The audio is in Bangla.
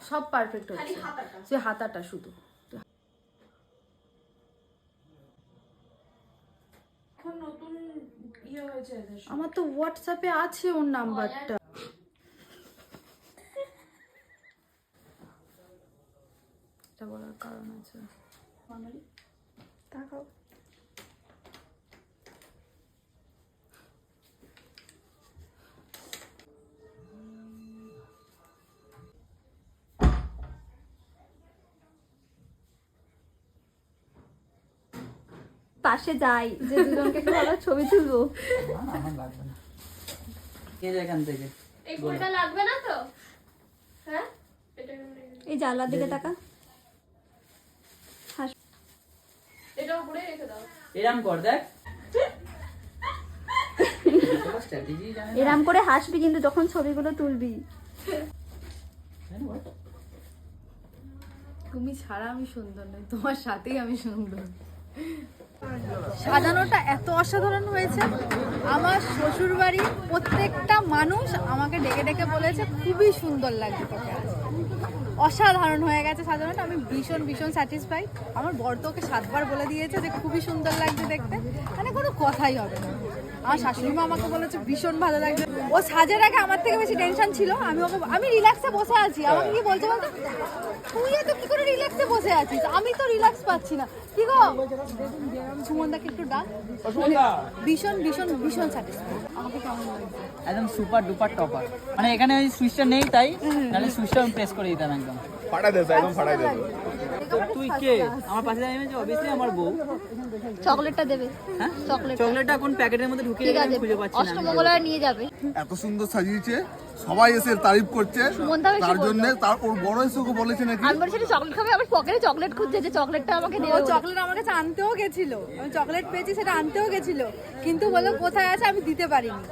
সব পারফেক্ট হচ্ছে, সে হাতাটা শুধু। এখন নতুন ইয়ে হয়েছে, আমার তো হোয়াটসঅ্যাপে আছে ওর নাম্বারটা। এটা বলার কারণ আছে। তাকাও। পাশে যাই যে দুজনকে একটু ভালো ছবি তুলবো। আমার লাগবে না, কে যায় এখান থেকে? এই ফুলটা লাগবে না তো? হ্যাঁ, এই জানলার দিকে তাকা। এটা উপরে রেখে দাও। এরম কর, দেখ স্ট্র্যাটেজি জানে না। এরম করে হাসবি কিন্তু যখন ছবিগুলো তুলবি। তুমি ছাড়া আমি সুন্দর নই, তোমার সাথেই আমি সুন্দর। সাজানোটা এত অসাধারণ হয়েছে, আমার শ্বশুর বাড়ির প্রত্যেকটা মানুষ আমাকে ডেকে ডেকে বলেছে খুবই সুন্দর লাগছে তোকে, অসাধারণ হয়ে গেছে সাজানোটা। আমি ভীষণ ভীষণ স্যাটিসফাইড। আমার বর তো ওকে 7 বার বলে দিয়েছে যে খুবই সুন্দর লাগছে দেখতে, মানে কোনো কথাই হবে না। আমার শাশুড়ি মা আমাকে বলেছে ভীষণ ভালো লাগছে। ও সাজের আগে আমার থেকে বেশি টেনশন ছিল। আমি রিল্যাক্সে বসে আছি, আমাকে কি বলছে বলতো, তুই এত কি করে রিল্যাক্সে বসে আছিস, আমি তো রিল্যাক্স পাচ্ছি না। কি গো সুমনদাকে একটু ডাক। ভীষণ ভীষণ ভীষণ স্যাটিসফাইড। আমাকে কেমন লাগছে? একদম সুপার ডুপার টপার। মানে এখানে ওই সুইচটা নেই তাই, নাহলে সুইচটা আমি প্রেস করে দিতাম একদম। ফাটাই দেবো, একদম ফাটাই দেবো। তুই কে? আমার পাশে দাঁড়িয়ে আছে অবভিয়াসলি আমার বউ। চকলেটটা দেবে? হ্যাঁ, চকলেট চকলেটটা কোন প্যাকেটের মধ্যে ঢুকিয়ে ঠিক আছে, খুঁজে পাচ্ছি না। অষ্টমঙ্গলায় নিয়ে যাবে। এত সুন্দর সাজিয়েছে, সবাই এসে তারিফ করছে, সুমনদাও এসে তার বললো। জন্য তার ওর বড় এসে ওকে বলেছে নাকি আমি বলছি চকলেট খাবে, আমার পকেটে চকলেট খুঁজছে যে চকলেটটা আমাকে দেবে। ও চকলেট আমার কাছে আনতেও গেছিল, আমি চকলেট পেয়েছি সেটা আনতেও গেছিল, কিন্তু বললো কোথায় আছে আমি দিতে পারিনি।